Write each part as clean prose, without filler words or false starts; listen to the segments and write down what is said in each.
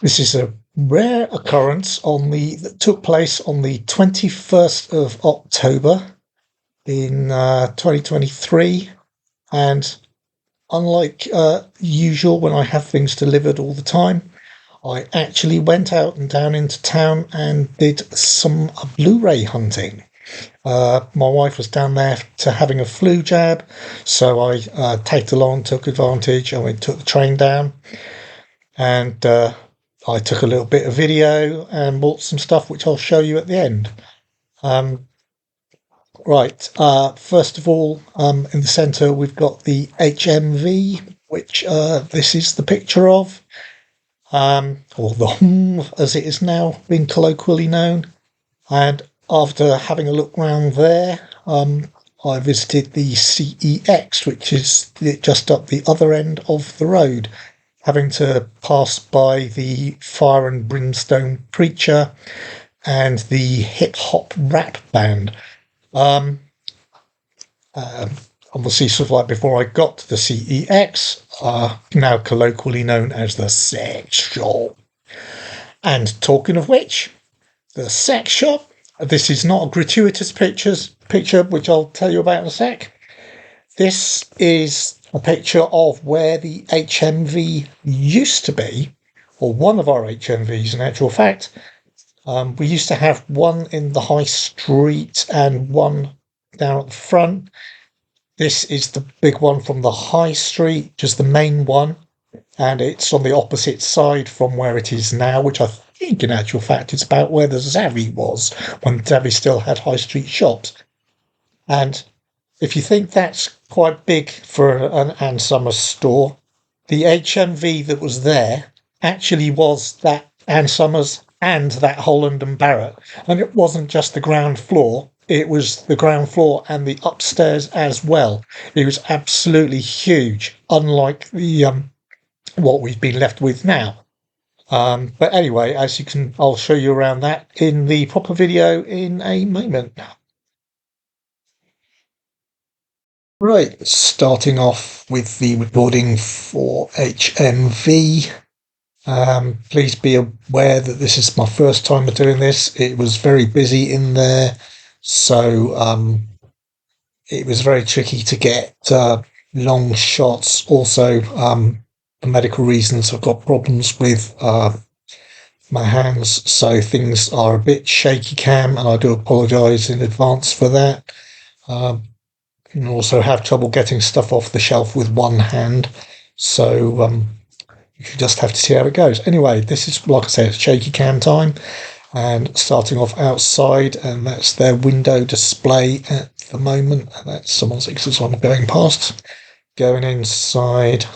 This is a rare occurrence that took place on the 21st of October in 2023. And unlike usual, when I have things delivered all the time, I actually went out and down into town and did some Blu-ray hunting. My wife was down there to having a flu jab, so I tagged along, took advantage, and we took the train down. And I took a little bit of video and bought some stuff, which I'll show you at the end. Right, first of all, in the centre, we've got the HMV, which this is the picture of, or the HMV, as it is now being colloquially known. And after having a look round there, I visited the CeX, which is just up the other end of the road, having to pass by the Fire and Brimstone Preacher and the hip hop rap band. Obviously, sort of like before I got to the CeX, now colloquially known as the Sex Shop. And talking of which, the Sex Shop, this is not a gratuitous picture, which I'll tell you about in a sec. This is a picture of where the HMV used to be, or one of our HMVs in actual fact. We used to have one in the high street and one down at the front. This is the big one from the high street, just the main one, and it's on the opposite side from where it is now, which I think in actual fact is about where the Zavvi was, when Zavvi still had high street shops. And if you think that's quite big for an Ann Summers store, the HMV that was there actually was that Ann Summers and that Holland and Barrett. And it wasn't just the ground floor, it was the ground floor and the upstairs as well. It was absolutely huge, unlike the what we've been left with now. But anyway, as you can, I'll show you around that in the proper video in a moment. Right, starting off with the recording for HMV. Please be aware that this is my first time of doing this. It was very busy in there, so it was very tricky to get long shots. Also, for medical reasons, I've got problems with my hands, so things are a bit shaky cam, and I do apologise in advance for that. You can also have trouble getting stuff off the shelf with one hand, so you just have to see how it goes. Anyway, this is, like I said, it's shaky cam time, and starting off outside, and that's their window display at the moment. And that's someone's exit I'm going past. Going inside,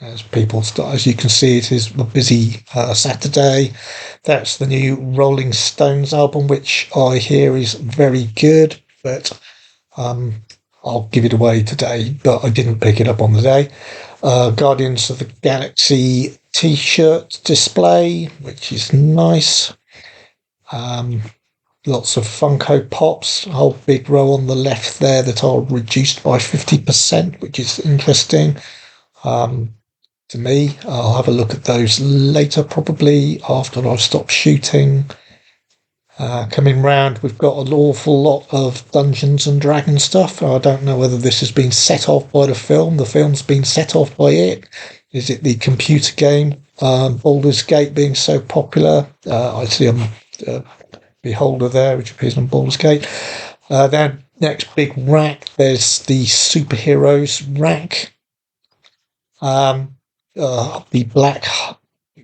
as people start, as you can see, it is a busy Saturday. That's the new Rolling Stones album, which I hear is very good, but I'll give it away today, but I didn't pick it up on the day. Guardians of the Galaxy t-shirt display, which is nice. Lots of Funko Pops, a whole big row on the left there that are reduced by 50%, which is interesting to me. I'll have a look at those later, probably after I've stopped shooting. Coming round, we've got an awful lot of Dungeons and Dragons stuff. I don't know whether this has been set off by the film. The film's been set off by it. Is it the computer game? Baldur's Gate being so popular. I see a beholder there, which appears on Baldur's Gate. Then next big rack, there's the superheroes rack. The black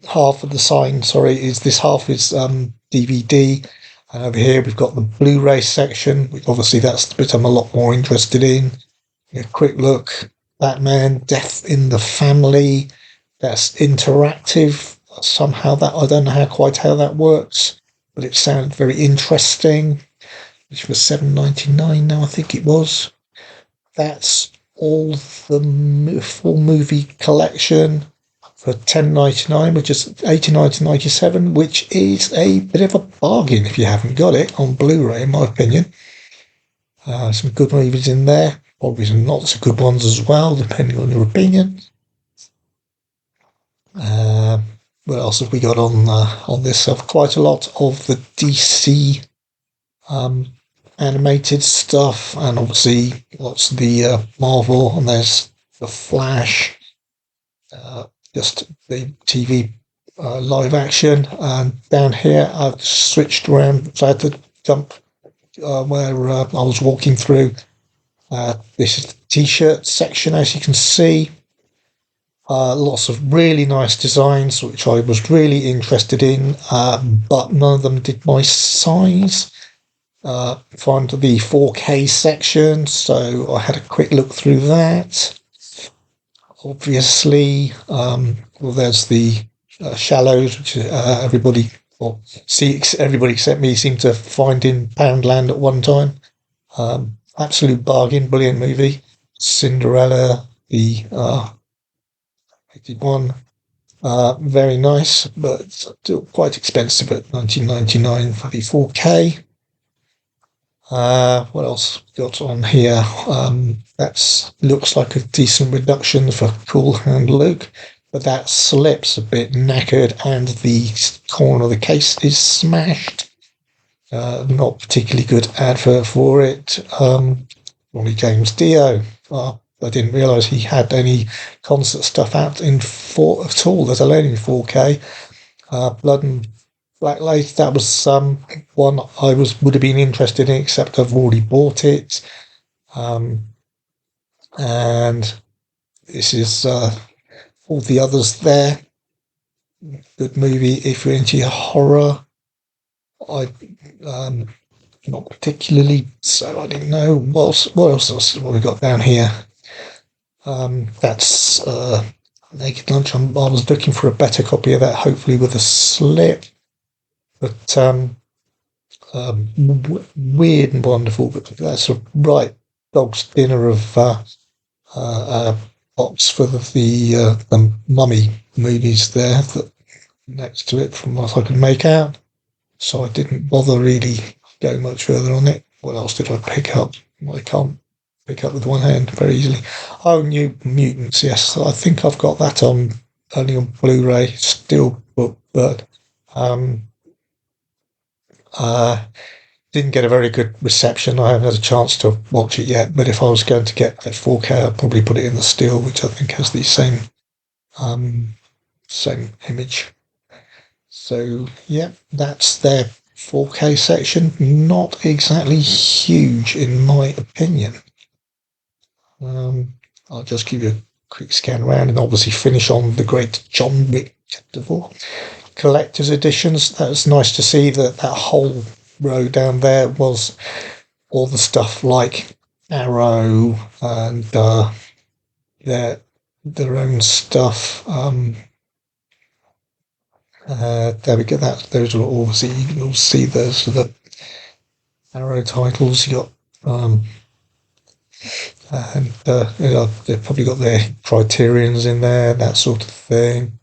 half of the sign, this half is DVD. And over here we've got the Blu-ray section, which obviously that's the bit I'm a lot more interested in. A quick look, Batman, Death in the Family. That's interactive. Somehow that, I don't know quite how that works, but it sounded very interesting. Which was $7.99 now, I think it was. That's all the full movie collection for $10.99, which is $89 to $97, which is a bit of a bargain if you haven't got it on Blu-ray, in my opinion. Some good movies in there, probably some not so good ones as well, depending on your opinion. what else have we got on this? Quite a lot of the DC animated stuff, and obviously lots of the Marvel, and there's the Flash, just the TV live action. And down here, I've switched around, so I had to jump where I was walking through. This is the T-shirt section, as you can see. Lots of really nice designs, which I was really interested in, but none of them did my size. Find the 4K section, so I had a quick look through that. Obviously, well, there's the Shallows, which everybody, well, CeX, everybody except me seemed to find in Poundland at one time. Absolute bargain, brilliant movie. Cinderella, the 81, very nice, but still quite expensive at $19.99 for the 4K. What else got on here? That looks like a decent reduction for Cool Hand Luke, but that slip's a bit knackered and the corner of the case is smashed. Not particularly good advert for it. Ronnie James Dio. I didn't realise he had any concert stuff out in at all, let alone in 4K. Blood and Black Lace, that was one I would have been interested in, except I've already bought it. And this is all the others there. Good movie if you're into your horror. I not particularly, so I didn't know what else what we got down here. That's Naked Lunch. I was looking for a better copy of that, hopefully with a slip. But weird and wonderful. But that's a right dog's dinner of box for the Mummy movies there. That next to it, from what I could make out. So I didn't bother really going much further on it. What else did I pick up? I can't pick up with one hand very easily. Oh, New Mutants, yes. I think I've got that only on Blu-ray still, but didn't get a very good reception. I haven't had a chance to watch it yet, but if I was going to get that 4K, I'd probably put it in the Steel, which I think has the same image. So yeah, that's their 4K section. Not exactly huge in my opinion. I'll just give you a quick scan around and obviously finish on the Great John Wick Chapter 4. Collector's editions. That's nice to see that whole row down there was all the stuff like Arrow and their own stuff. There we go. Those are obviously, you'll see those are the Arrow titles. You got and they've probably got their Criterions in there, that sort of thing.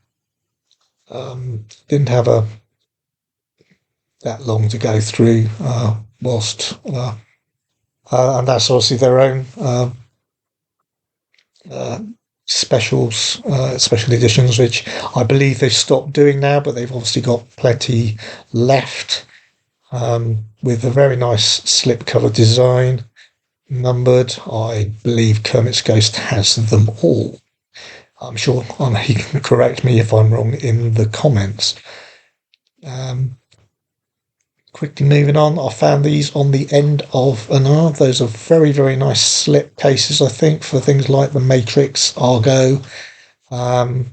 Didn't have that long to go through whilst and that's obviously their own specials, special editions, which I believe they've stopped doing now, but they've obviously got plenty left, with a very nice slipcover design, numbered. I believe Kermit's Ghost has them all. I'm sure he can correct me if I'm wrong in the comments. Quickly moving on, I found these on the end of an arm. Those are very, very nice slip cases, I think, for things like The Matrix, Argo, and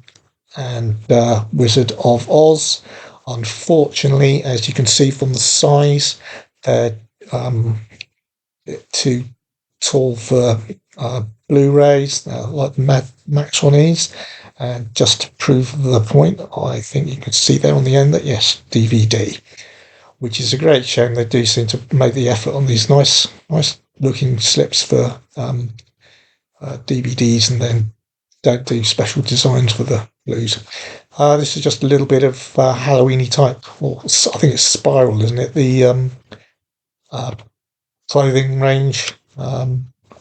Wizard of Oz. Unfortunately, as you can see from the size, they're too tall for Blu-rays, like the Max one is. And just to prove the point, I think you can see there on the end that yes, DVD, which is a great shame. They do seem to make the effort on these nice looking slips for DVDs, and then don't do special designs for the Blues. This is just a little bit of Halloweeny type, or I think it's Spiral, isn't it? The clothing range.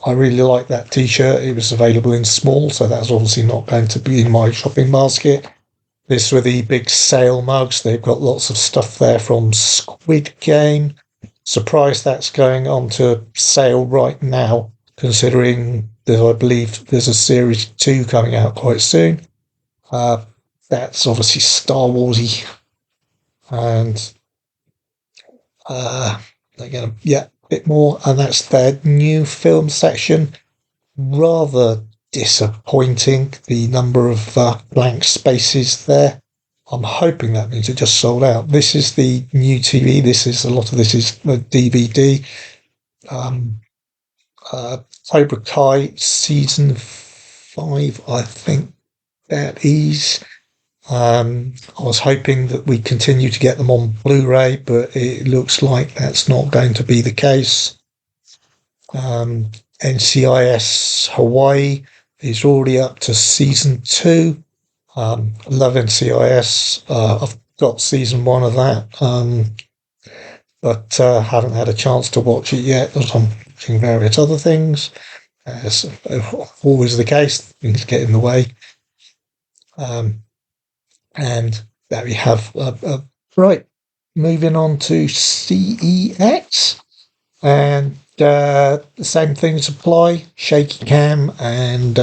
I really like that T-shirt. It was available in small, so that's obviously not going to be in my shopping basket. This were the big sale mugs. They've got lots of stuff there from Squid Game. Surprised that's going on to sale right now, considering that I believe there's a series 2 coming out quite soon. That's obviously Star Warsy, and they're gonna a bit more, and that's their new film section. Rather disappointing, the number of blank spaces there. I'm hoping that means it just sold out. This is the new TV. A lot of this is the DVD. Cobra Kai season 5, I think that is. I was hoping that we continue to get them on Blu-ray, but it looks like that's not going to be the case. NCIS Hawaii is already up to season 2. Love NCIS. I've got season 1 of that, but haven't had a chance to watch it yet, as I'm watching various other things. As always the case, things get in the way. And there we have. Right, moving on to CEX. And the same things apply. Shaky cam and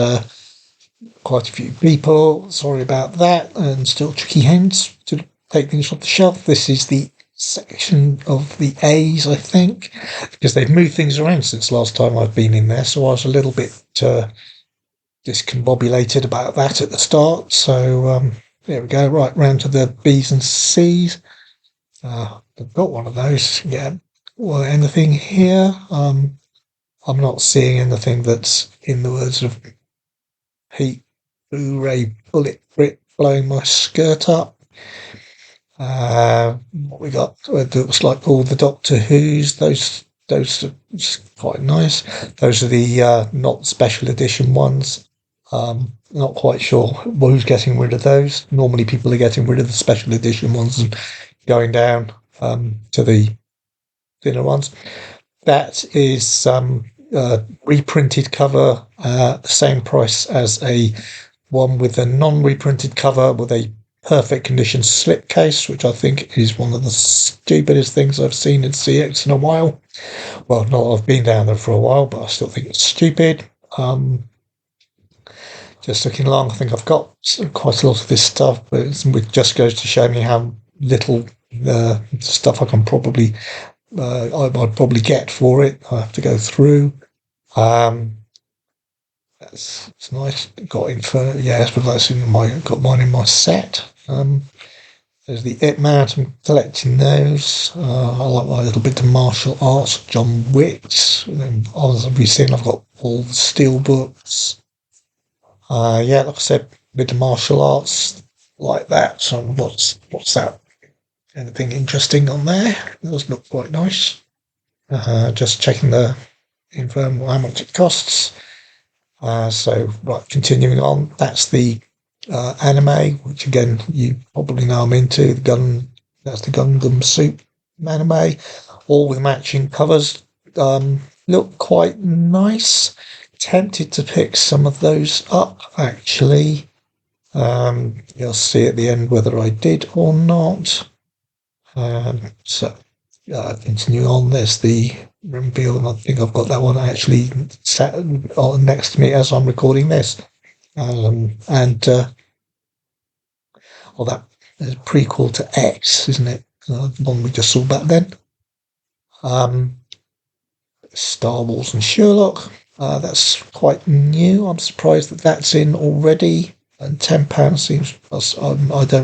quite a few people. Sorry about that. And still tricky hands to take things off the shelf. This is the section of the A's, I think, because they've moved things around since last time I've been in there. So I was a little bit discombobulated about that at the start. So there we go. Right, round to the B's and C's. I've got one of those. Yeah. Well, anything here? I'm not seeing anything that's, in the words of Pete, Blu-ray bullet grip blowing my skirt up. What we got? It looks like all the Doctor Who's. Those are quite nice. Those are the not special edition ones. Not quite sure who's getting rid of those. Normally, people are getting rid of the special edition ones and going down to the thinner ones. That is reprinted cover, the same price as a one with a non-reprinted cover with a perfect condition slipcase, which I think is one of the stupidest things I've seen in CeX in a while. Well, not I've been down there for a while, but I still think it's stupid. Just looking along, I think I've got quite a lot of this stuff, but it just goes to show me how little stuff I can probably I'd probably get for it. I have to go through. It's nice. Got Inferno, yes, but that's got mine in my set. There's the It Man. I'm collecting those. I like my little bit of martial arts, John Wick's. As we've seen, I've got all the steel books. Like I said, with the martial arts like that. So what's that? Anything interesting on there? It does look quite nice. Just checking the info how much it costs. So right, continuing on, that's the anime, which again you probably know I'm into. That's the Gundam Soup anime, all with matching covers. Look quite nice. Tempted to pick some of those up actually. You'll see at the end whether I did or not. So continue on. There's the reveal, and I think I've got that one actually sat next to me as I'm recording this. That is a prequel to X, isn't it? The one we just saw back then. Star Wars and Sherlock. That's quite new. I'm surprised that that's in already. And £10 seems.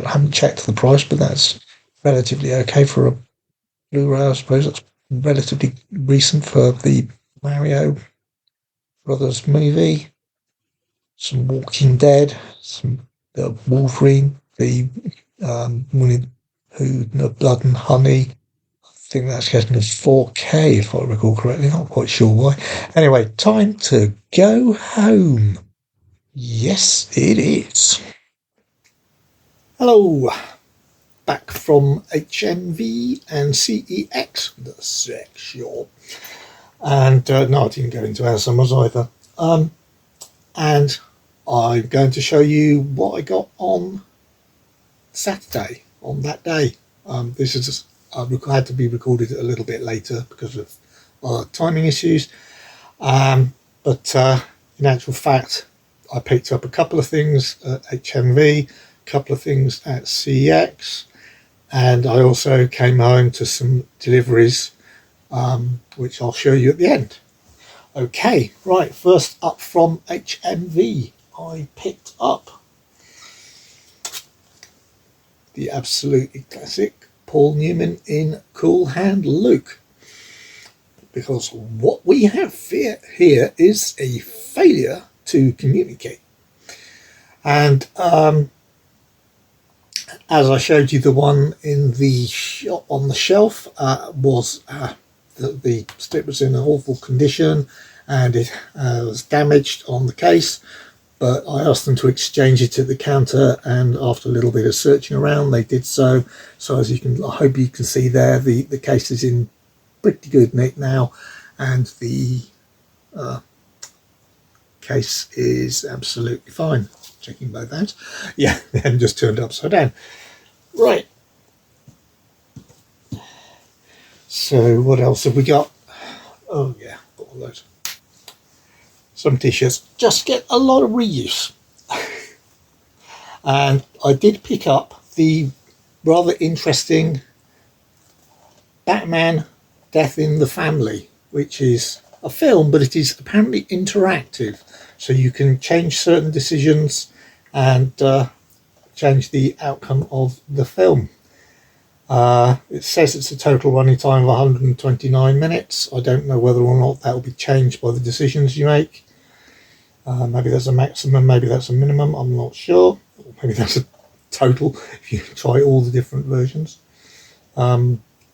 Haven't checked the price, but that's relatively okay for a Blu-ray. I suppose that's relatively recent for the Mario Brothers movie. Some Walking Dead, some Wolverine, the Blood and Honey. I think that's getting a 4K if I recall correctly. Not quite sure why. Anyway, time to go home. Yes, it is. Hello. Back from HMV and CEX, the sex shop. And no, I didn't go into our summers either. And I'm going to show you what I got on Saturday on that day. This is had to be recorded a little bit later because of timing issues. But in actual fact, I picked up a couple of things at HMV, a couple of things at CeX, and I also came home to some deliveries, which I'll show you at the end. Okay, right, first up from HMV, I picked up the absolutely classic Paul Newman in Cool Hand Luke, because what we have here is a failure to communicate. And as I showed you, the one in the on the shelf was the stick was in an awful condition, and it was damaged on the case. But I asked them to exchange it at the counter, and after a little bit of searching around, they did so. So as you can, I hope you can see there, the case is in pretty good nick now, and the case is absolutely fine. Checking both out. Yeah, they hadn't just turned upside down. Right. So what else have we got? Oh yeah, got all those. Some t-shirts just get a lot of reuse. And I did pick up the rather interesting Batman Death in the Family, which is a film, but it is apparently interactive. So you can change certain decisions and change the outcome of the film. It says it's a total running time of 129 minutes. I don't know whether or not that will be changed by the decisions you make. Maybe that's a maximum, maybe that's a minimum, I'm not sure. Or maybe that's a total if you try all the different versions.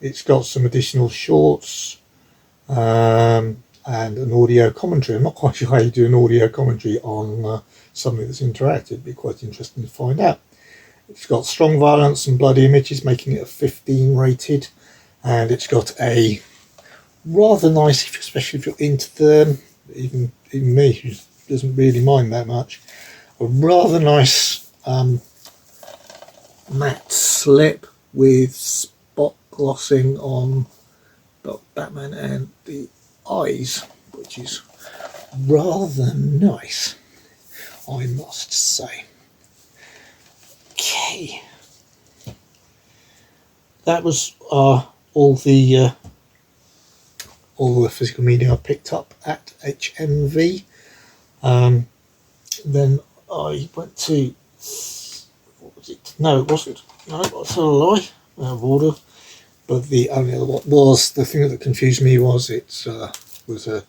It's got some additional shorts and an audio commentary. I'm not quite sure how you do an audio commentary on something that's interactive. It'd be quite interesting to find out. It's got strong violence and bloody images, making it a 15 rated, and it's got a rather nice, especially if you're into them, even me who doesn't really mind that much, a rather nice matte slip with spot glossing on Batman and the eyes, which is rather nice, I must say. Okay, that was all the physical media I picked up at HMV. Then I went to, what was it? No, it wasn't. No, that's a lie. Out of order. But the only other one was, the thing that confused me was it was a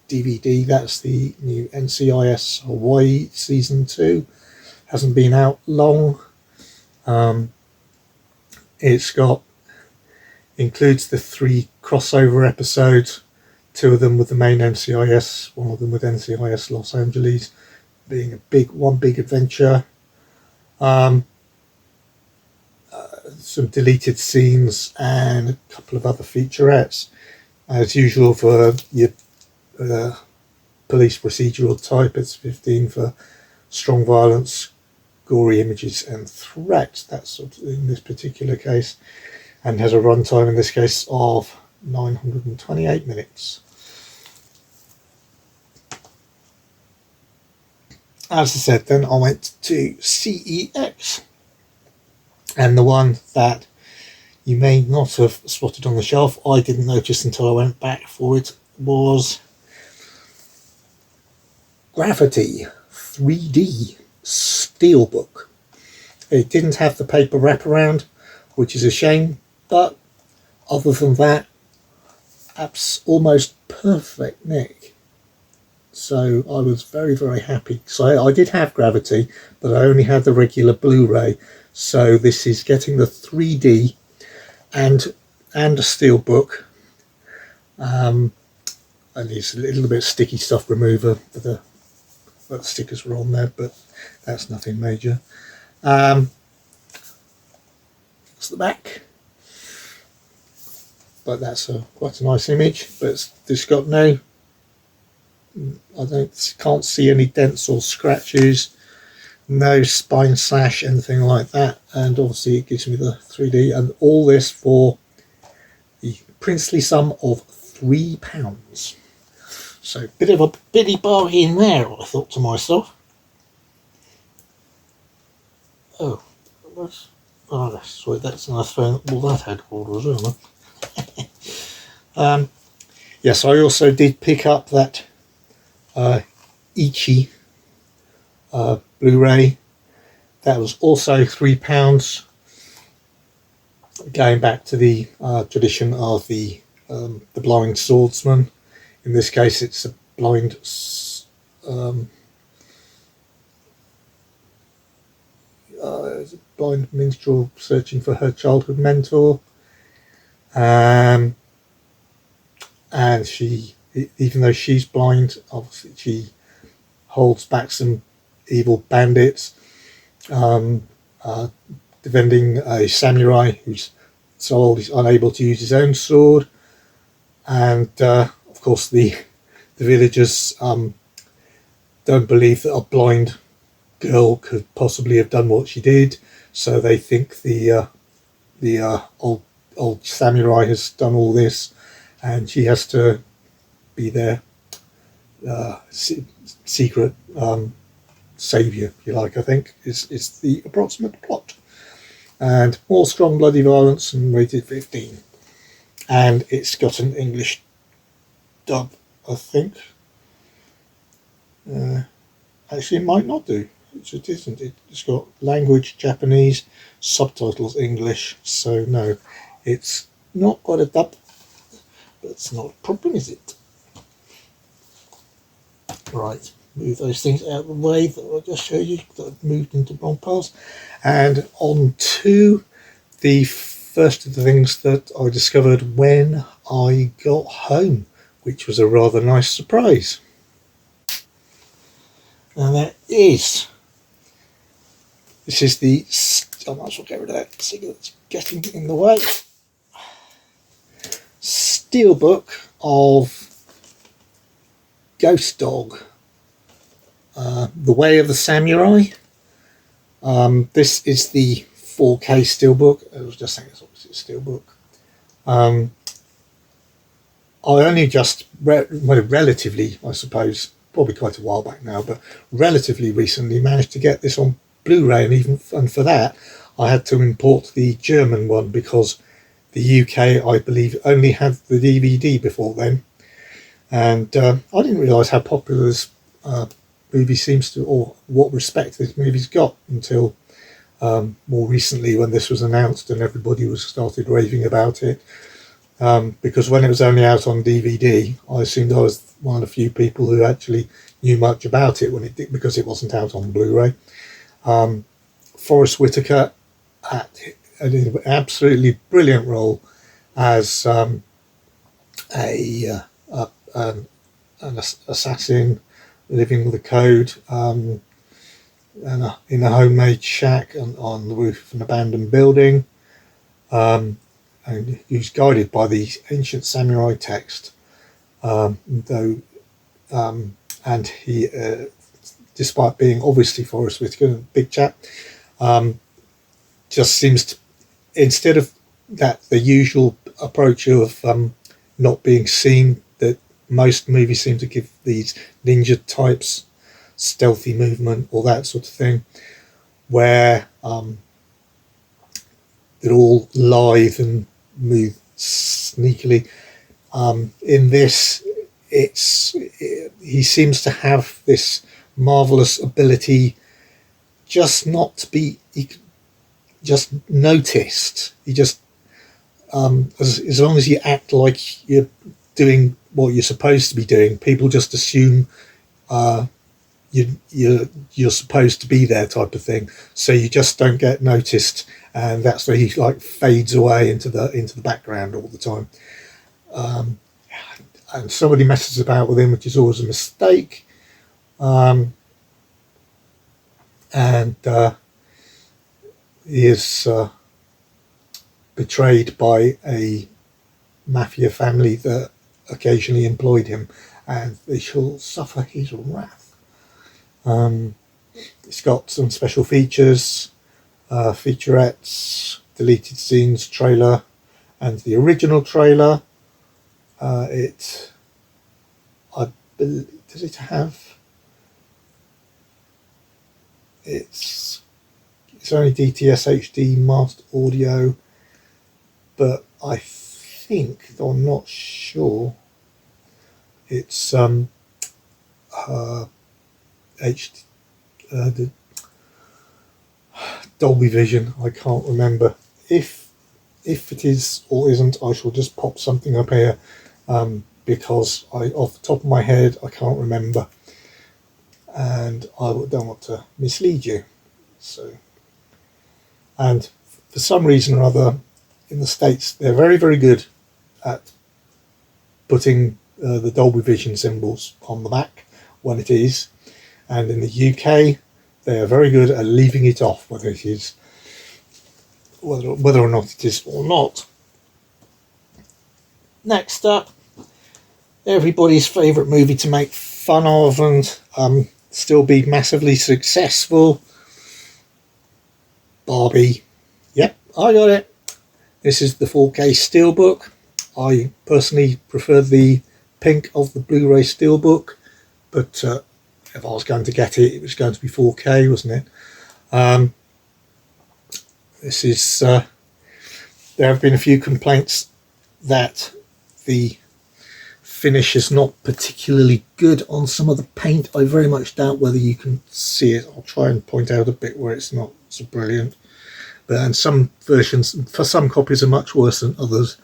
DVD. That's the new NCIS Hawaii Season 2. Hasn't been out long. It's includes the 3 crossover episodes, 2 of them with the main NCIS, 1 of them with NCIS Los Angeles, being one big adventure. Some deleted scenes and a couple of other featurettes, as usual for your police procedural type. It's 15 for strong violence, gory images and threats. That's sort of in this particular case, and has a runtime in this case of 928 minutes. As I said, then I went to CeX, and the one that you may not have spotted on the shelf, I didn't notice until I went back for it, was Gravity 3D Steelbook. It didn't have the paper wraparound, which is a shame, but other than that, almost perfect nick. So I was very, very happy. So I did have Gravity, but I only had the regular Blu-ray. So this is getting the 3D and a steelbook. And it's a little bit sticky stuff remover. The stickers were on there, but that's nothing major. That's the back. But that's quite a nice image. But it's got no, can't see any dents or scratches. no spine slash, anything like that, and obviously it gives me the 3D, and all this for the princely sum of £3. So bit of a bitty bargain there, I thought to myself. Oh, sorry, that's another phone. Well, that had order as well. Yes, I also did pick up that Ichi Blu-ray. That was also £3. Going back to the tradition of the blind swordsman. In this case, it's a blind blind minstrel searching for her childhood mentor, and she, even though she's blind, obviously she holds back some evil bandits, defending a samurai who's so old he's unable to use his own sword, and of course the villagers don't believe that a blind girl could possibly have done what she did, so they think the old samurai has done all this, and she has to be their secret saviour, if you like. I think is the approximate plot. And more strong bloody violence, and rated 15. And it's got an English dub, I think. Actually, it might not do. It isn't. It's got language Japanese, subtitles English. So no, it's not got a dub. But it's not a problem, is it? Right, move those things out of the way that I just showed you, that I've moved into wrong paths. And on to the first of the things that I discovered when I got home, which was a rather nice surprise. And this is the, I might as well get rid of that cigarette's getting in the way, steelbook of Ghost Dog, The Way of the Samurai. This is the 4K steelbook. I was just saying it's obviously a steelbook. I only just relatively, I suppose, probably quite a while back now, but relatively recently managed to get this on Blu-ray, and for that I had to import the German one because the UK, I believe, only had the DVD before then, and I didn't realise how popular this movie seems to, or what respect this movie's got, until more recently when this was announced and everybody was started raving about it. Because when it was only out on DVD, I assumed I was one of the few people who actually knew much about it when it did, because it wasn't out on Blu-ray. Forrest Whitaker had an absolutely brilliant role as an assassin living with a code, and in a homemade shack on the roof of an abandoned building, and who's guided by the ancient samurai text, and he, despite being obviously Forrest Whitaker, a big chap, just seems to, instead of that, the usual approach of not being seen that most movies seem to give these ninja types, stealthy movement, or that sort of thing, where they're all lithe and move sneakily. In this, he seems to have this marvelous ability just not to be just noticed. He just, as long as you act like you're doing what you're supposed to be doing, people just assume you're supposed to be there, type of thing. So you just don't get noticed, and that's where he like fades away into the background all the time. And somebody messes about with him, which is always a mistake. And he is betrayed by a mafia family that occasionally employed him, and they shall suffer his wrath. It's got some special features, featurettes, deleted scenes, trailer, and the original trailer. Does it have? It's only DTS HD master audio, but I think, though I'm not sure, it's the Dolby Vision. I can't remember. If it is or isn't, I shall just pop something up here, because off the top of my head I can't remember, and I don't want to mislead you. So, and for some reason or other, in the States they're very, very good at putting the Dolby Vision symbols on the back when it is, and in the UK they are very good at leaving it off, whether or not it is or not. Next up, everybody's favourite movie to make fun of and still be massively successful, Barbie. Yep, I got it. This is the 4K Steelbook. I personally prefer the pink of the Blu-ray Steelbook, but if I was going to get it, it was going to be 4K, wasn't it? This is. There have been a few complaints that the finish is not particularly good on some of the paint. I very much doubt whether you can see it. I'll try and point out a bit where it's not so brilliant. But and some versions, for some copies, are much worse than others.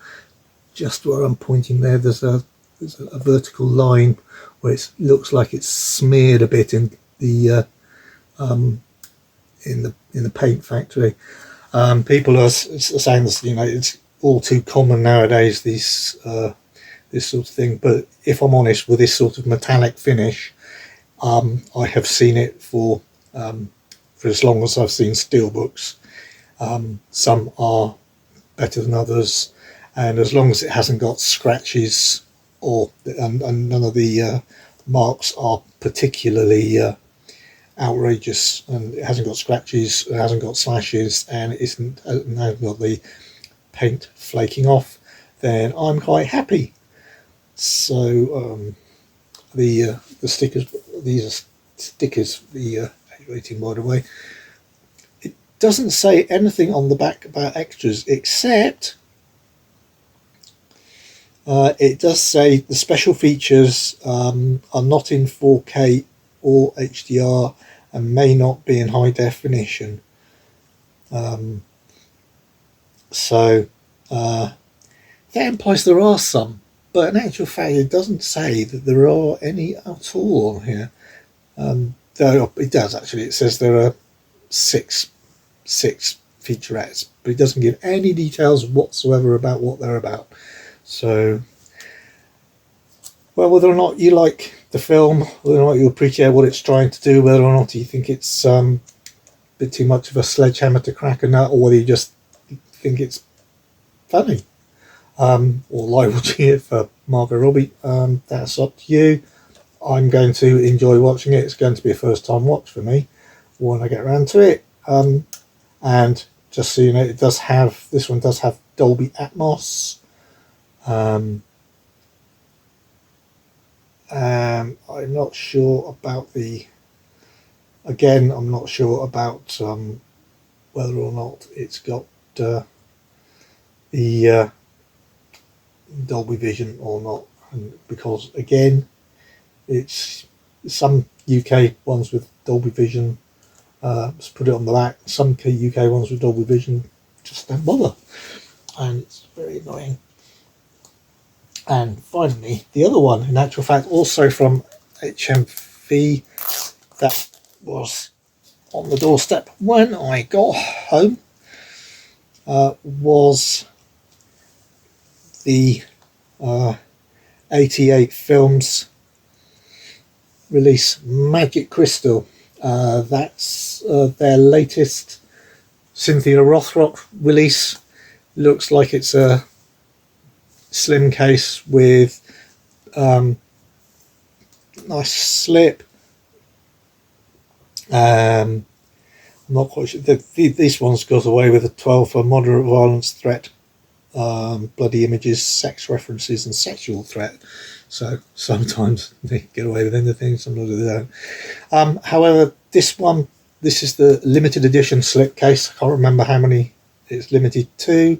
Just where I'm pointing there, there's a vertical line where it looks like it's smeared a bit in the paint factory. People are saying this, it's all too common nowadays, this sort of thing. But if I'm honest, with this sort of metallic finish, I have seen it for as long as I've seen steelbooks. Some are better than others, and as long as it hasn't got scratches and none of the marks are particularly outrageous, and it hasn't got scratches, it hasn't got slashes, and it hasn't got the paint flaking off, then I'm quite happy. So the stickers, these are stickers, the rating, by the way. It doesn't say anything on the back about extras, except it does say the special features are not in 4K or HDR and may not be in high definition. So that implies there are some, but in actual fact it doesn't say that there are any at all on here. Though it does actually. It says there are six featurettes, but it doesn't give any details whatsoever about what they're about. So, well, whether or not you like the film, whether or not you appreciate what it's trying to do, whether or not you think it's a bit too much of a sledgehammer to crack a nut, or whether you just think it's funny, or like watching it for Margot Robbie, that's up to you. I'm going to enjoy watching it. It's going to be a first time watch for me when I get around to it. And just so you know, this one does have Dolby Atmos. I'm not sure about I'm not sure about whether or not it's got the Dolby Vision or not, and because again, it's some UK ones with Dolby Vision, just put it on the back. Some UK ones with Dolby Vision just don't bother, and it's very annoying. And finally, the other one, in actual fact, also from HMV, that was on the doorstep when I got home, was the 88 Films release Magic Crystal. That's their latest Cynthia Rothrock release. Looks like it's a slim case with nice slip, I'm not quite sure. This one's got away with a 12 for moderate violence threat, bloody images, sex references, and sexual threat. So sometimes they get away with anything, sometimes they don't. However, this is the limited edition slipcase. I can't remember how many it's limited to,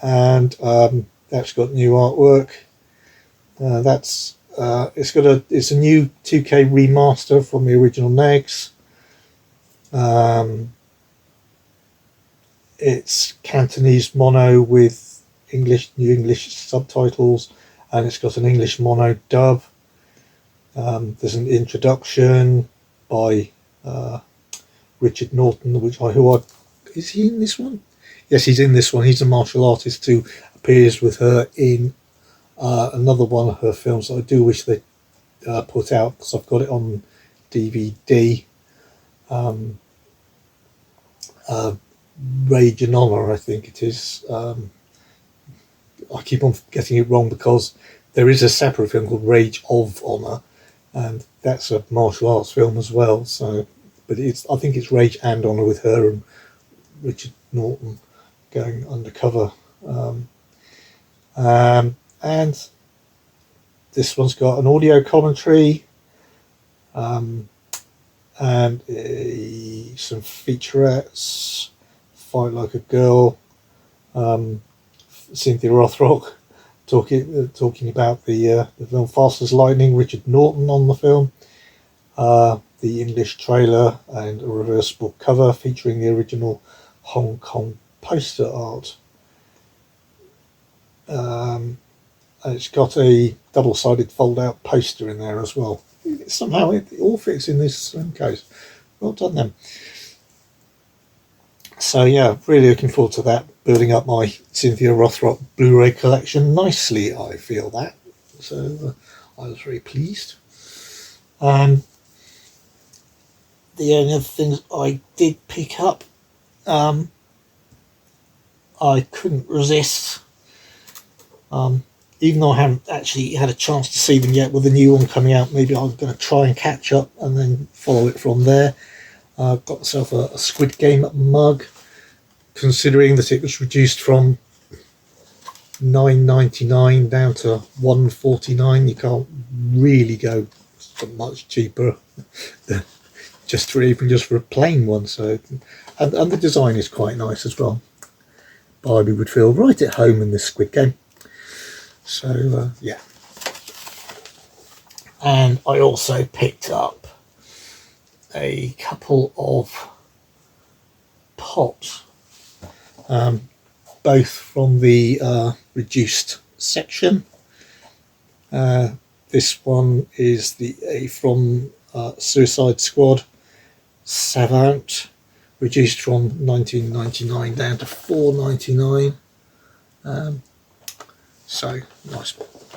and that's got new artwork. It's a new 2K remaster from the original Negs. It's Cantonese mono with new English subtitles, and it's got an English mono dub. There's an introduction by Richard Norton, is he in this one? Yes, he's in this one. He's a martial artist who appears with her in another one of her films that I do wish they put out, because I've got it on DVD. Rage and Honor, I think it is. I keep on getting it wrong because there is a separate film called Rage of Honor, and that's a martial arts film as well. So, but I think it's Rage and Honor with her and Richard Norton going undercover. And this one's got an audio commentary, and some featurettes. Fight Like a Girl, Cynthia Rothrock talking about the film Fast as Lightning, Richard Norton on the film, the English trailer, and a reversible cover featuring the original Hong Kong poster art. And it's got a double-sided fold-out poster in there as well. Somehow it all fits in this case. Well done then. So yeah, really looking forward to that. Building up my Cynthia Rothrock Blu-ray collection nicely, I feel that. So I was very pleased. The only other things I did pick up, I couldn't resist. Even though I haven't actually had a chance to see them yet, with the new one coming out, maybe I'm going to try and catch up and then follow it from there. Got myself a Squid Game mug, considering that it was reduced from $9.99 down to $1.49. You can't really go much cheaper just for a plain one. So, and the design is quite nice as well. Barbie would feel right at home in this Squid Game. So yeah. And I also picked up a couple of pots, both from the reduced section. This one is from Suicide Squad Savant, reduced from $19.99 down to $4.99. So nice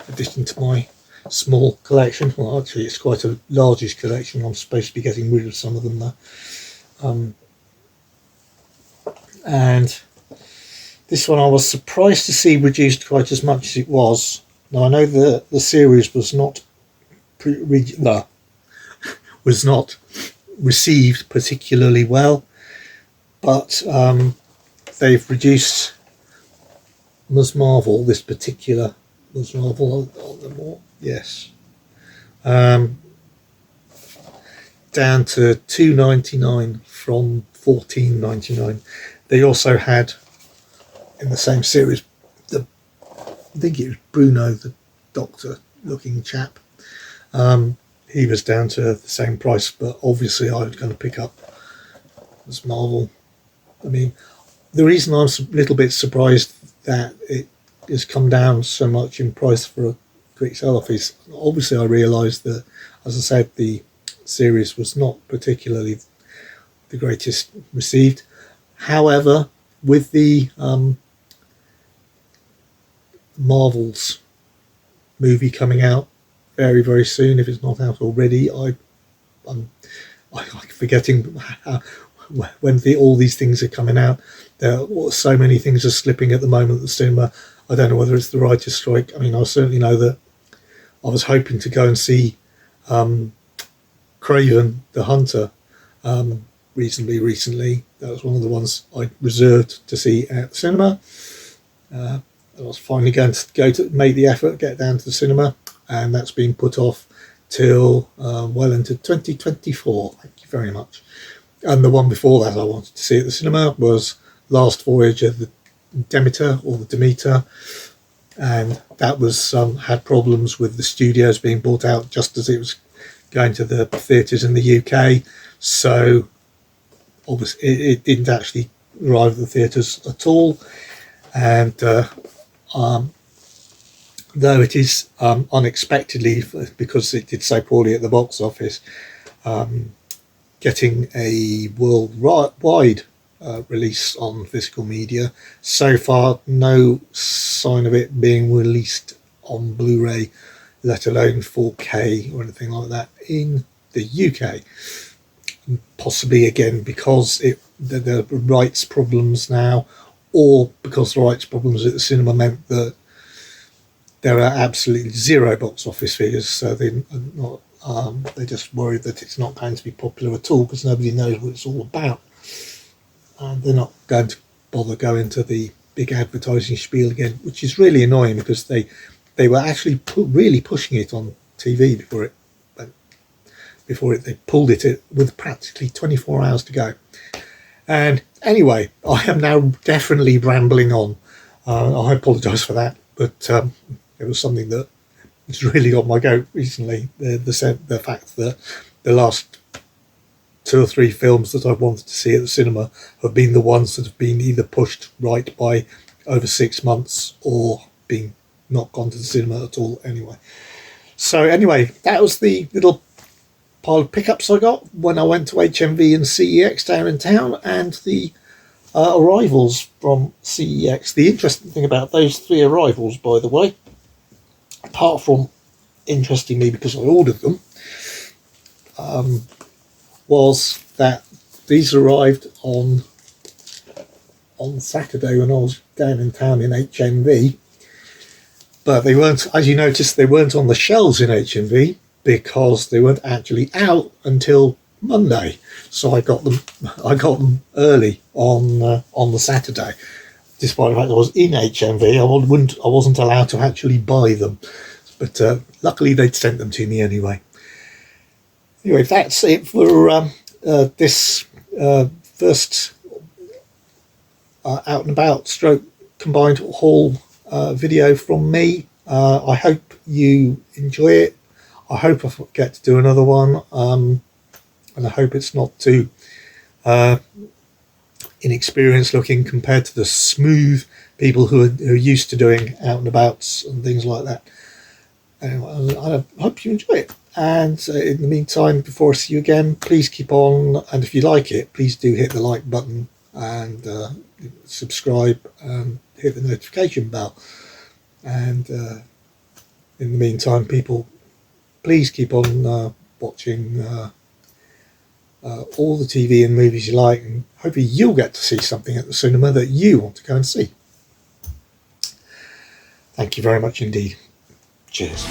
addition to my small collection. Well, actually, it's quite a largish collection. I'm supposed to be getting rid of some of them now. And this one I was surprised to see reduced quite as much as it was. Now I know the series was not received particularly well, but they've reduced Ms. Marvel, this particular Ms. Marvel, yes, down to $2.99 from $14.99. They also had in the same series I think it was Bruno, the doctor-looking chap. He was down to the same price, but obviously I was going to pick up Ms. Marvel. I mean, the reason I'm a little bit surprised that it has come down so much in price for a quick sell-off is obviously I realised that, as I said, the series was not particularly the greatest received. However, with the Marvel's movie coming out very, very soon, if it's not out already, I'm forgetting when all these things are coming out. So many things are slipping at the moment at the cinema. I don't know whether it's the writer's strike. I mean, I certainly know that I was hoping to go and see Craven the Hunter reasonably recently. That was one of the ones I reserved to see at the cinema. I was finally going to make the effort, get down to the cinema, and that's been put off till well into 2024. Thank you very much. And the one before that I wanted to see at the cinema was Last Voyage of the Demeter, or the Demeter, and that was had problems with the studios being bought out just as it was going to the theatres in the UK. So obviously it didn't actually arrive at the theatres at all, and though it is unexpectedly, because it did so poorly at the box office, getting a worldwide release on physical media. So far, no sign of it being released on Blu-ray, let alone 4K or anything like that in the UK. Possibly again because there are rights problems now, or because the rights problems at the cinema meant that there are absolutely zero box office figures, so they're just worried that it's not going to be popular at all because nobody knows what it's all about, and they're not going to bother going to the big advertising spiel again, which is really annoying because they were actually really pushing it on TV before they pulled it with practically 24 hours to go. And anyway, I am now definitely rambling on. I apologise for that, but it was something that has really got my goat recently. The fact that the last 2 or 3 films that I've wanted to see at the cinema have been the ones that have been either pushed right by over 6 months or been not gone to the cinema at all anyway. So anyway, that was the little pile of pickups I got when I went to HMV and CEX down in town, and the arrivals from CEX. The interesting thing about those 3 arrivals, by the way, apart from interestingly because I ordered them, was that these arrived on Saturday when I was down in town in HMV, but they weren't, as you noticed, they weren't on the shelves in HMV because they weren't actually out until Monday. So I got them early on the Saturday, despite the fact I was in HMV. I wasn't allowed to actually buy them, but luckily they'd sent them to me anyway. Anyway, that's it for this first out and about stroke combined haul video from me. I hope you enjoy it. I hope I get to do another one, and I hope it's not too inexperienced looking compared to the smooth people who are used to doing out and abouts and things like that. Anyway, I hope you enjoy it. And in the meantime, before I see you again, please keep on, and if you like it, please do hit the like button and subscribe and hit the notification bell. And in the meantime, people, please keep on watching all the TV and movies you like, and hopefully you'll get to see something at the cinema that you want to go and see. Thank you very much indeed. Cheers.